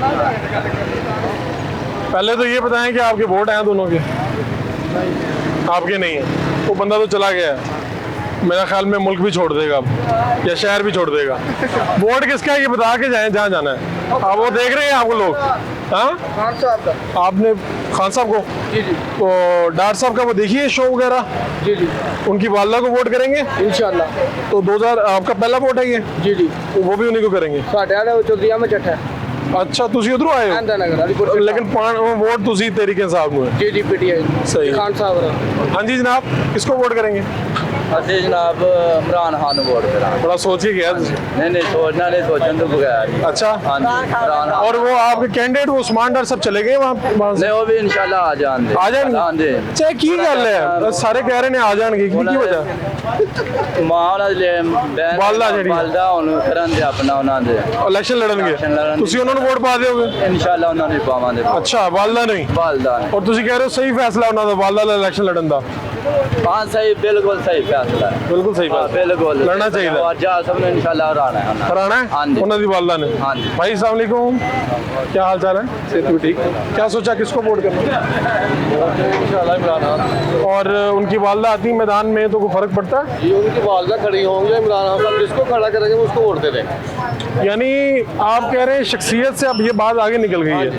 पहले तो ये बताएं कि आपके वोट हैं दोनों के? आपके नहीं है, वो बंदा तो चला गया है। मेरा ख्याल में मुल्क भी छोड़ देगा अब, या शहर भी छोड़ देगा। वोट किसका है ये बता के जाएं जहाँ जाना है। आप वो देख रहे हैं आपको लोग? हाँ, खान साहब का। आपने खान साहब को? जी जी तो डॉक्टर साहब का वो देखिए शो वगैरह, जी जी उनकी वालदा को वोट करेंगे इंशाल्लाह। तो 2000 आपका पहला वोट है ये? जी जी तो वो भी उन्हीं को करेंगे। साढ़े आठ चौधरी में चट्टा अच्छा, तुसी उधरों आए हो? नगर अलीपुर। लेकिन वोट तुसी तरीके साहब ਨੂੰ है। जी जी पीटीआई सही है। खान साहब। हाँ जी जनाब, किसको वोट करेंगे? ਅਸੀਂ जनाब इमरान खान ਨੂੰ वोट करा। बड़ा सोच के गया तुसी। नहीं सोचना नहीं, सोचने तो बगैर। अच्छा, हाँ जी, इमरान खान। और वो आपके कैंडिडेट वो उस्मान डर सब चले गए वहाँ से? नहीं, वो भी इंशाल्लाह आ जाएंगे। आ जाएंगे? हाँ जी। चाहे की गल है, सारे कह रहे ने आ जाएंगे, की वजह? ਮਾਂ ਉਹਨਾਂ ਦੇ ਵਾਲਦਾ ਜਿਹੜੀ ਹੈ। ਵਾਲਦਾ ਹੁਣ ਕਰਨ ਦੇ ਆਪਣਾ ਉਹਨਾਂ ਦੇ इलेक्शन लड़नगे, Election लड़नगे। तुसी ਉਹਨਾਂ ਨੂੰ ਵੋਟ ਪਾ ਦਿਓਗੇ? ਇਨਸ਼ਾਅੱਲਾ ਉਹਨਾਂ ਨੂੰ ਪਾਵਾਂਗੇ। अच्छा, वालदा नहीं? ਵਾਲਦਾ ਨੇ। और तुसी कह रहे हो सही फैसला ਉਹਨਾਂ ਦਾ वालदा ਦਾ इलेक्शन लड़न ਦਾ? ਹਾਂ ਸਹੀ, ਬਿਲकुल ਸਹੀ ਫੈਸਲਾ ਹੈ। बिल्कुल सही हाँ, फैसला, बिल्कुल लड़ना चाहिए। और जा सबने इंशाल्लाह हराना है। हराना हाँ है जी। ਉਹਨਾਂ ਦੀ वालदा ने। हाँ जी। भाई अस्सलाम वालेकुम, क्या हाल चाल है? सेहत भी ठीक? क्या सोचा किसको वोट करना? इंशाल्लाह इमरान खान। और उनकी वालदा आती मैदान में तो कोई फर्क पड़ता है? ये उनकी वालदा खड़ी होंगे, इमरान खान साहब जिसको खड़ा करेंगे वो उसको वोट दे देंगे। यानी आप कह रहे हैं शख्सियत से अब ये बात आगे निकल गई है,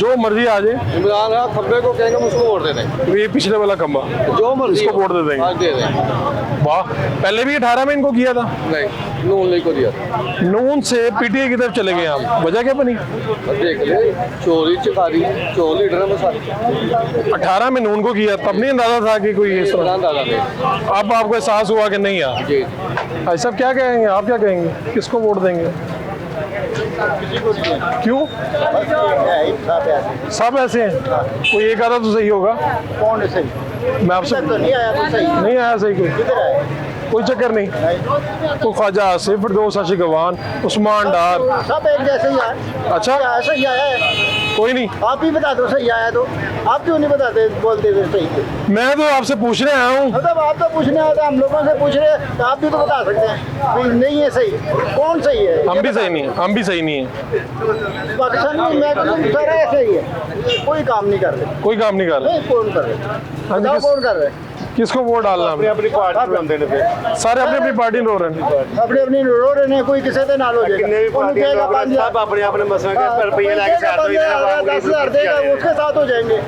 जो मर्जी आ जाए इमरान खान खब्बे को कहेंगे हम उसको वोट दे देंगे। ये पिछले वाला खंबा जो मर्जी इसको वोट दे देंगे। हाँ, दे देंगे। वाह, पहले भी 18 में इनको किया था। नहीं, नून नहीं को दिया। नून से पीटीआई की तरफ चले गए आप, वजह क्या बनी? देख ले, चोरी चकारी, चोर लीडर में सारी 18 में नून को किया, तब नहीं अंदाजा था कि कोई इस तरह। इमरान दादा ने। अब आपको एहसास हुआ कि नहीं यार? जी। भाई साहब क्या कहेंगे, आप क्या कहेंगे, किसको वोट देंगे? क्यों? सब ऐसे हैं, कोई एक आधा तो सही होगा। कौन है सही? मैं आपसे तो नहीं आया तो सही। नहीं आया सही कोई? किधर आया? कोई चक्कर नहीं। तो ख्वाजा आसिफ, फिरदौस आशिक अवान, उस्मान डार, सब एक जैसे ही आया। अच्छा ऐसा ही आया है। कोई नहीं। आप ही बता दो सही आया तो, आप क्यों नहीं बताते, बोलते हुए सही थे? मैं तो आपसे पूछने आया हूँ। मतलब आप तो पूछने आए थे, हम लोगों से पूछ रहे हैं, तो आप भी तो बता सकते हैं भाई नहीं है सही, कौन सही है? हम भी सही नहीं है, हम भी सही नहीं है। पाकिस्तान में मैं सारा ऐसे ही है, कोई काम नहीं कर रहे। कोई काम नहीं कर रहे। नहीं, कौन कर रहे? हाँ जी, बताओ कौन कर रहे हैं? किसको वोट डालना? अपनी पार्टी सारे अपनी अपनी पार्टी में रो रहे हैं। अपने अपनी रो रहे हैं, कोई किसी से ना लो जाएगा। सब अपने अपने मसले रुपये लेके 10,000 देगा, उसके साथ हो जाएंगे,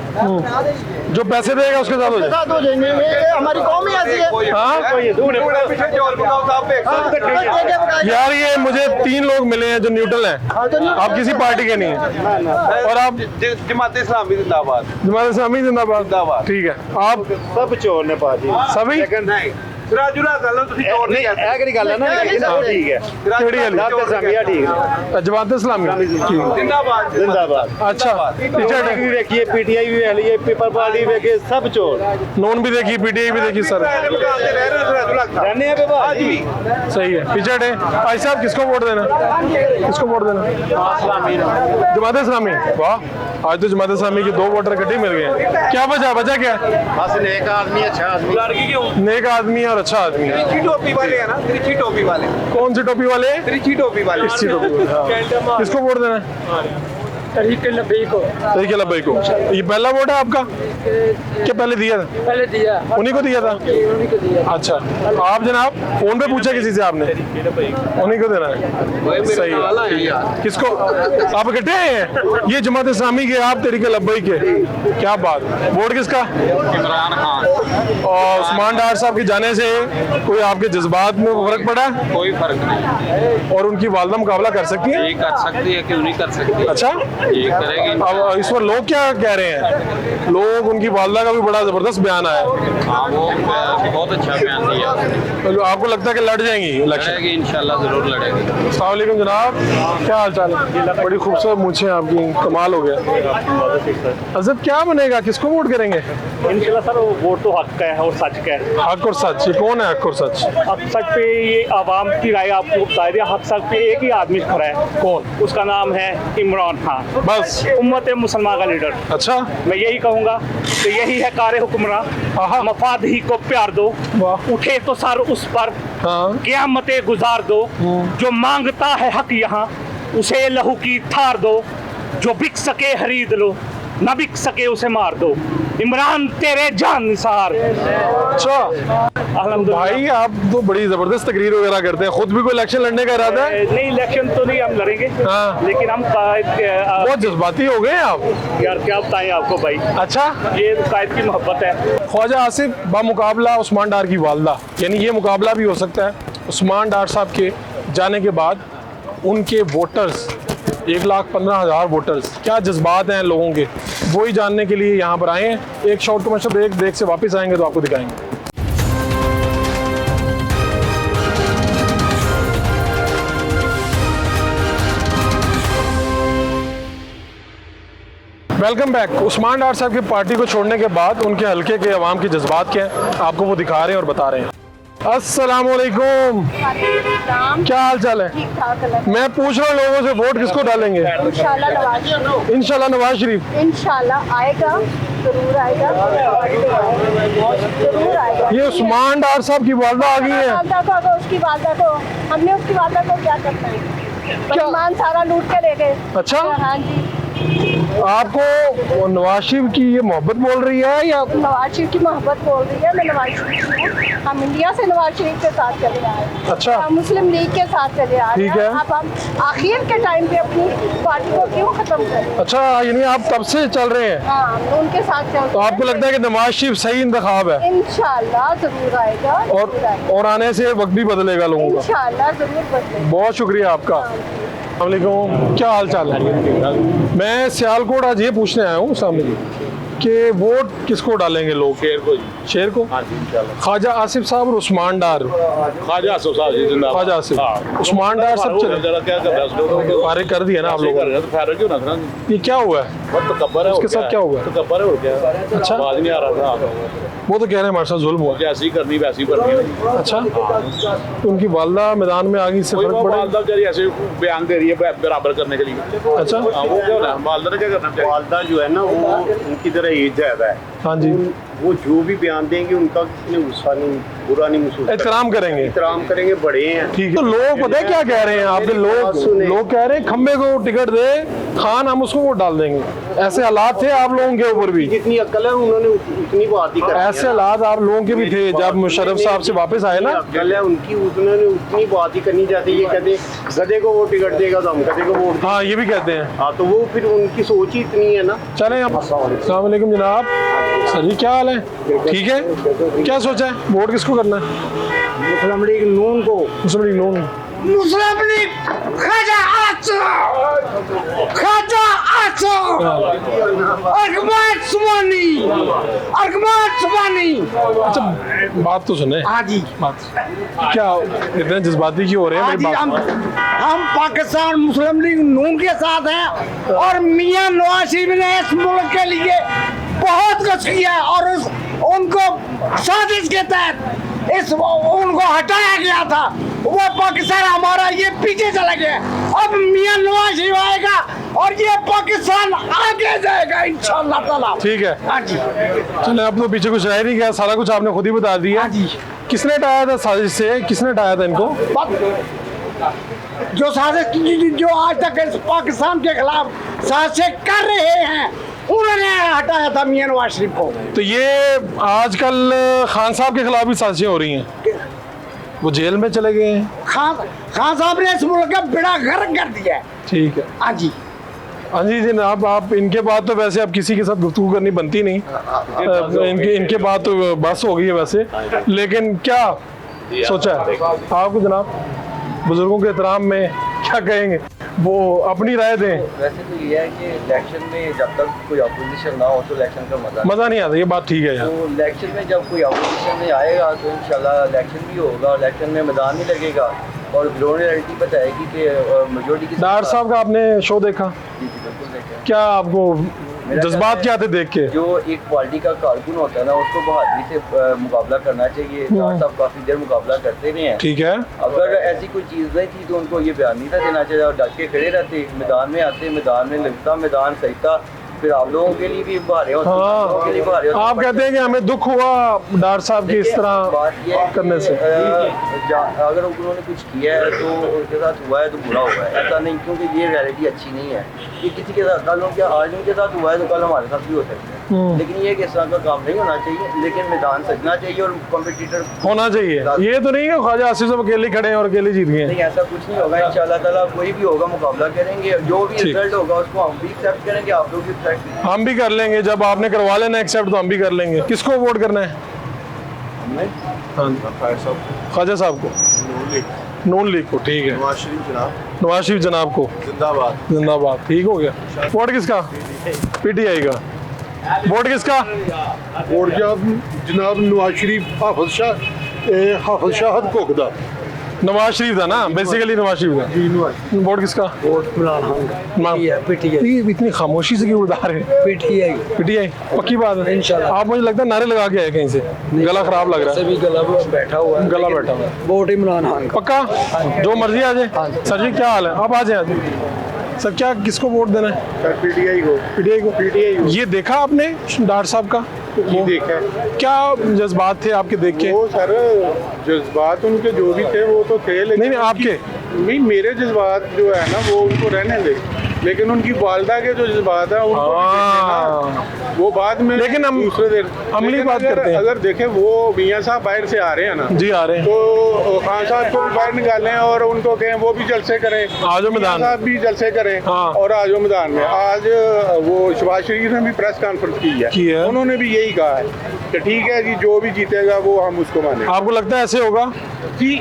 जो पैसे देगा उसके साथ हो उसके जाए। साथ हो जाएंगे। ये हमारी कौम ही ऐसी है। हाँ यार, ये मुझे 3 लोग मिले हैं जो न्यूट्रल हैं, आप किसी पार्टी के नहीं हैं, और आप जमात इस्लामी जिंदाबाद। जमात इस्लामी जिंदाबाद। ठीक है, आप सब चोर ने पाजी सभी नहीं राजूरा गल ਤੁਸੀਂ चोर नहीं है कि गल है ना ठीक है केड़ी वाली? जमात इस्लामी ठीक है जमात इस्लामी जिंदाबाद जिंदाबाद। अच्छा, पीछे भी देखिए, पीटीआई भी है, ये पेपर पार्टी भी देखिए, सब चोर। नॉन भी देखी, पीटीआई भी देखी सर। रहने हैं बाबा आज भी। सही है, पीछे हटे। भाई साहब किसको वोट देना? किसको वोट देना? जमात इस्लामी। वाह, आज तो जमात इस्लामी के 2 वोटर इकट्ठे मिल गए हैं। क्या वजह क्या है? बस नेक आदमी, अच्छा आदमी। लड़की क्यों? नेक आदमी और अच्छा आदमी है। तिरछी टोपी वाले है ना, तिरछी टोपी वाले। कौन सी टोपी वाले? तिरछी टोपी वाले। इसी टोपी वाले। हाँ। किसको वोट देना है? तरीके लबई को तरीके लब्बई को। ये पहला वोट है आपका क्या पहले दिया था? पहले दिया, उन्हीं को दिया था। उन्हीं को दिया। अच्छा, आप जनाब फोन पे पूछा किसी से आपने? उन्हीं को देना है। सही है। किसको आप इकट्ठे हैं? ये जमात इस्लामी के, आप तरीके लब्बई के, क्या बात। वोट किसका? इमरान खान। और उस्मान डार साहब के जाने से कोई आपके जज्बात में फर्क पड़ा? कोई फर्क नहीं। और उनकी वालदा मुकाबला कर सकती है? ये कर सकती है, क्यों नहीं कर सकती। अच्छा, ये करेगी। अब इस पर लोग क्या कह रहे हैं? लोग उनकी वालदा का भी बड़ा जबरदस्त बयान आया है। हाँ, वो बहुत अच्छा बयान दिया। तो आपको लगता है कि लड़ जाएंगी इलेक्शन? लड़ेगी, इंशाल्लाह जरूर लड़ेगी। अस्सलाम वालेकुम जनाब, क्या हाल चाल है? बड़ी खूबसूरत मूछें आपकी, कमाल हो गया। अजब, क्या बनेगा? किसको वोट करेंगे? इंशाल्लाह सर, वोट तो हक का है और सच का है। हक और सच, ये कौन है हक और सच? हक सच पे ये आवाम की राय आपको बता दिया। हक सच पे एक ही आदमी खड़ा है। कौन? उसका नाम है इमरान खान, बस। उम्मत मुसलमान का लीडर। अच्छा, मैं यही कहूँगा तो यही है कार हुक्मरान। मफाद ही को प्यार दो, वाह। उठे तो सर उस पर हाँ, क़यामतें गुजार दो। जो मांगता है हक यहाँ उसे लहू की थार दो। जो बिक सके खरीद लो, न बिक सके उसे मार दो। इमरान तेरे जान निसार। अच्छा। अल्हम्दुलिल्लाह। भाई आप तो बड़ी जबरदस्त तकरीर वगैरह करते हैं। खुद भी कोई इलेक्शन लड़ने का इरादा है? नहीं, इलेक्शन तो नहीं हम लड़ेंगे। हाँ। लेकिन हम बहुत जज्बाती हो गए आप यार, क्या बताएं आपको भाई। अच्छा, ये कायद की मोहब्बत है। ख्वाजा आसिफ बामुकाबला उस्मान डार की वालदा, यानी ये मुकाबला भी हो सकता है। उस्मान डार साहब के जाने के बाद उनके वोटर्स 1,15,000 वोटर्स, क्या जज्बात हैं लोगों के, वही जानने के लिए यहाँ पर आए हैं। एक शॉर्ट कमर्शियल ब्रेक से वापस आएंगे तो आपको दिखाएंगे। Welcome back. उस्मान डार साहब की पार्टी को छोड़ने के बाद उनके हलके के अवाम के जज्बात क्या हैं, आपको वो दिखा रहे हैं और बता रहे हैं। अस्सलाम वालेकुम, क्या हाल चाल है? मैं पूछ रहा हूँ लोगों से, वोट किसको डालेंगे? इंशाल्लाह नवाज शरीफ। इंशाल्लाह नवाज शरीफ। इंशाल्लाह आएगा, जरूर आएगा, जरूर आएगा। ये उस्मान डार साहब की वालदा आ गई है। वालदा को, अगर उसकी वालदा को, हमने उसकी वालदा को क्या करना है? बेईमान सारा लूट के ले गए। अच्छा, हाँ जी। आपको नवाज शरीफ की ये मोहब्बत बोल रही है या? नवाज शरीफ की मोहब्बत बोल रही है। मैं नवाज शरीफ हूँ। हम इंडिया से नवाज शरीफ के साथ चले आए। अच्छा। हम मुस्लिम लीग के साथ चले आए। ठीक है। अब हम आखिर के टाइम पे अपनी पार्टी को क्यों खत्म करें? अच्छा, यानी आप तब से चल रहे हैं? हाँ, हम उनके साथ चल। तो आपको लगता है कि नवाज शरीफ सही इंतखाब है? इंशाल्लाह जरूर आएगा। और आने से वक्त भी बदलेगा लोगों का। इंशाल्लाह जरूर बदलेगा। बहुत शुक्रिया आपका। अस्सलामुअलैकुम, क्या हाल चाल है? मैं सियालकोट आज ये पूछने आया हूँ सामने जी कि वोट किसको डालेंगे लोग? शेर को जी। शेर को? हाँ जी, इंशाल्लाह। ख्वाजा आसिफ साहब और उस्मान डार। ख्वाजा आसिफ साहब जी जिंदाबाद। ख्वाजा आसिफ। हाँ। उस्मान डार सब चले, जरा क्या कर रहा है उसको? फारिग कर दिया ना आप लोगों ने। तो फारिग क्यों ना करना? ये क्या हुआ है? बहुत तकब्बर है। उसके साथ क्या हुआ? तकब्बर है और क्या? अच्छा। आवाज नहीं आ रहा था। वो तो कह रहे हैं हमारे साथ जुल्म हुआ। जैसी करनी वैसी करनी। अच्छा, तो उनकी वालदा मैदान में आ गई, इससे फर्क पड़ा? वालदा बेचारी ऐसे बयान दे रही है बराबर करने के लिए। अच्छा, हाँ, वो क्या होना? वालदा ने क्या करना चाहिए? वालदा जो है ना, वो उनकी तरह एज ज्यादा है। हाँ जी, वो जो भी बयान देंगे उनका किसी ने गुस्सा नहीं, बुरा नहीं महसूस करेंगे। एहतराम करेंगे। एहतराम करेंगे, बड़े हैं। ठीक है। तो लोग पता है क्या कह रहे हैं आपके? लोग कह रहे हैं खम्बे को टिकट दे खान, हम उसको वोट डाल देंगे। ऐसे हालात थे आप लोगों के ऊपर भी? जितनी अक्ल है उन्होंने उतनी बात ही कर। ऐसे हालात आप लोगों के भी थे जब मुशर्रफ साहब से वापस आए ना? अक्ल है उनकी, उन्होंने उतनी बात ही करनी चाहती। ये कहते गधे को वो टिकट देगा तो हम गधे को वोट। हाँ, ये भी कहते हैं। हाँ, तो वो फिर उनकी सोच ही इतनी है ना। चलें हम। अस्सलाम वालेकुम जनाब, सर जी क्या हाल है? ठीक है। क्या सोचा है, वोट किसको करना है? मुस्लिम लीग नून को। मुस्लिम लीग नून। मुस्लिम लीग ख्वाजा आसिफ, अरकमान सुबानी। अच्छा, बात तो सुने। हाँ जी। बात क्या इतने जज्बाती क्यों हो रहे हैं? हाँ जी, मेरी बात। हम पाकिस्तान मुस्लिम लीग नून के साथ हैं और मियां नवाज शरीफ ने इस मुल्क के लिए बहुत कुछ किया है और उनको साजिश के तहत उनको हटाया गया था। वो पाकिस्तान हमारा ये पीछे चला गया। अब मियां नवाज शरीफ आएगा और ये पाकिस्तान आगे जाएगा इंशाअल्लाह ताला। ठीक है। हाँ जी। चले, अब तो पीछे कुछ रह नहीं गया, सारा कुछ आपने खुद ही बता दिया। हाँ जी। किसने हटाया था साजिश से? किसने हटाया था इनको? जो साजिश जो आज तक इस पाकिस्तान के खिलाफ साजिशें कर रहे हैं, उन्होंने हटाया था मियां नवाज शरीफ को। तो ये आजकल खान साहब के खिलाफ भी साजिशें हो रही हैं, वो जेल में चले गए हैं। खान साहब ने इस मुल्क का बेड़ा गर्क कर दिया है। ठीक है, हाँ जी, हाँ जी जनाब, आप इनके बाद तो वैसे अब किसी के साथ गुफ्तगू करनी बनती नहीं, इनके बाद तो बस हो गई है वैसे। लेकिन क्या सोचा है आपको जनाब, बुजुर्गों के एहतराम में क्या कहेंगे, वो अपनी राय दें। वैसे तो ये है कि इलेक्शन में जब तक कोई अपोजिशन ना हो तो इलेक्शन का मज़ा नहीं आता, ये बात ठीक है यार। तो इलेक्शन में जब कोई अपोजिशन में आएगा तो इंशाल्लाह इलेक्शन भी होगा, इलेक्शन में मैदान भी लगेगा और ग्राउंड रियलिटी बताएगी कि मेजोरिटी की। डार साहब का आपने शो देखा? जी जी बिल्कुल देखें। क्या आपको जज्बात क्या थे देख के? जो एक पार्टी का कारकुन होता है ना, उसको बहादुरी से मुकाबला करना चाहिए। डार साहब काफी देर मुकाबला करते रहे हैं। ठीक है, अगर ऐसी कोई चीज़ नहीं थी तो उनको ये बयान नहीं था देना चाहिए, और डट के खड़े रहते, मैदान में आते, मैदान में लगता, मैदान सही था, फिर आप लोगों के लिए भी बहारे होते, हाँ, लोगों के लिए बहारे होते। आप कहते हैं कि हमें दुख हुआ डार साहब की इस तरह बात ये है करने से। अगर उन्होंने कुछ किया है तो उनके साथ हुआ है तो बुरा हुआ है, ऐसा नहीं, क्योंकि ये रियलिटी अच्छी नहीं है। ये किसी के साथ कल उनके आज उनके साथ हुआ है तो कल हमारे साथ भी हो सकता है, लेकिन ये इस तरह का काम नहीं होना चाहिए। लेकिन मैदान सजना चाहिए और कॉम्पिटिटर होना चाहिए। ये तो नहीं है ख्वाजा आसिफ साहब अकेले खड़े हैं और अकेले जीत गए। नहीं, ऐसा कुछ नहीं होगा। इंशाल्लाह ताला कोई भी होगा मुकाबला करेंगे, जो भी रिजल्ट होगा उसको हम भी एक्सेप्ट करेंगे, आप लोग भी एक्सेप्ट। हम भी कर लेंगे, जब आपने करवा लेना एक्सेप्ट तो हम भी कर लेंगे। किसको वोट करना है? हाँ, ख्वाजा साहब को, नून लीग को। ठीक है, नवाज शरीफ जनाब को जिंदाबाद, जिंदाबाद। ठीक हो गया। वोट किसका? पीटीआई का। वोट किसका? वोट जनाब नवाज शरीफ, हाफिज शाह कोकदा। नवाज शरीफ था ना, बेसिकली नवाज शरीफ था। जी नवाज। वोट किसका? वोट इमरान खान का। पीटीआई। इतनी खामोशी से क्यों उड़ा रहे हैं? पीटीआई। पीटीआई पक्की बात है इंशाल्लाह। आप मुझे लगता है नारे लगा के आए कहीं से, गला खराब लग रहा है। सभी गला बैठा हुआ है, गला बैठा हुआ है। वोट इमरान खान का। पक्का? जो मर्जी आ जाए। सर जी क्या हाल है? आप आ जाए सर। क्या किसको वोट देना है? पीटीआई को। पीटीआई को। पीटीआई को। ये देखा आपने डार साहब का? वो देखा। क्या जज्बात थे आपके देख के? वो सर जज्बात उनके जो भी थे वो तो थे, लेकिन नहीं आपके नहीं, मेरे जज्बात जो है ना वो उनको रहने दे, लेकिन उनकी वालदा के जो जज्बात है उनको भी देखे ना, वो बाद में। लेकिन हम दूसरे देर अमली बात करते हैं। अगर देखें वो मियाँ साहब बाहर से आ रहे हैं ना, जी आ रहे हैं, तो खान साहब को भी बाहर निकालें और उनको कहें वो भी जलसे करें, आजो मैदान साहब भी जलसे करें। हाँ। और आजो मैदान में। आज वो शहबाज शरीफ ने भी प्रेस कॉन्फ्रेंस की है, उन्होंने भी यही कहा है कि ठीक है जी, जो भी जीतेगा वो हम उसको माने। आपको लगता है ऐसे होगा? जी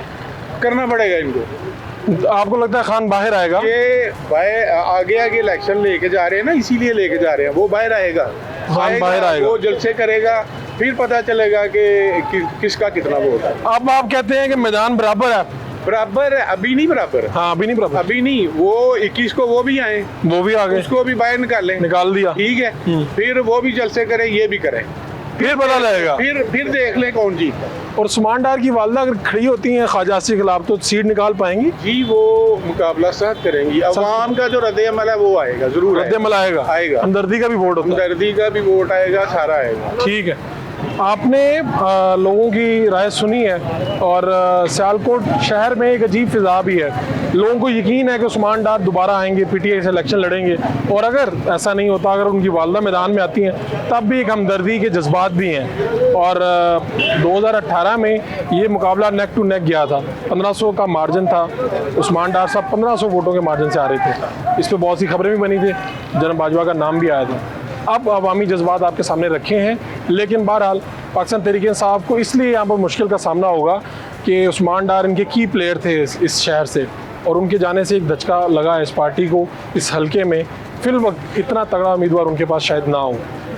करना पड़ेगा इनको। आपको लगता है खान बाहर आएगा? ये आगे आगे इलेक्शन लेके जा रहे हैं ना, इसीलिए लेके जा रहे हैं। वो बाहर आएगा, खान बाहर आएगा, वो जलसे करेगा, फिर पता चलेगा कि किसका कितना वोट है। अब आप कहते हैं कि मैदान बराबर है? बराबर है, अभी नहीं बराबर। हाँ अभी नहीं बराबर, अभी नहीं। वो 21 को वो भी आए, वो भी आ गए, उसको भी बाहर निकाल दिया। ठीक है, फिर वो भी जलसे करें, ये भी करें, फिर पता लगेगा, फिर देख लें कौन जीता। और उस्मान डार की वालदा अगर खड़ी होती हैं ख्वाजा आसिफ के खिलाफ तो सीट निकाल पाएंगी? जी वो मुकाबला सख्त करेंगी। अवाम का जो रद्द-ए-अमल है वो आएगा, जरूर रद्द-ए-अमल आएगा। हमदर्दी का भी वोट होता है, हमदर्दी का भी वोट आएगा, सारा आएगा। ठीक है, आपने लोगों की राय सुनी है और सियालकोट शहर में एक अजीब फिजा भी है। लोगों को यकीन है कि उस्मान डार दोबारा आएंगे, पीटीआई से इलेक्शन लड़ेंगे, और अगर ऐसा नहीं होता, अगर उनकी वालदा मैदान में आती हैं तब भी एक हमदर्दी के जज्बात भी हैं। और 2018 में ये मुकाबला नेक टू नेक गया था, 1500 का मार्जिन था, उस्मान डार साहब 1500 वोटों के मार्जिन से आ रहे थे। इस पर बहुत सी खबरें भी बनी थी, जनरल बाजवा का नाम भी आया था। अब अवामी जज्बात आपके सामने रखे हैं, लेकिन बहरहाल पाकिस्तान तहरीक-ए-इंसाफ को इसलिए यहाँ पर मुश्किल का सामना होगा कि उस्मान डार इनके की प्लेयर थे इस शहर से, और उनके जाने से एक धचका लगा इस पार्टी को इस हलके में। फिल वक्त इतना तगड़ा उम्मीदवार उनके पास शायद ना हो,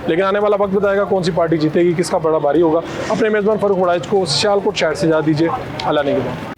लेकिन आने वाला वक्त बताएगा कौन सी पार्टी जीतेगी, किसका बड़ा भारी होगा। अपने मेज़बान फ़ारूक वड़ाइच को सियालकोट शहर से इजाज़त दीजिए। अल्लाह ने के बाद।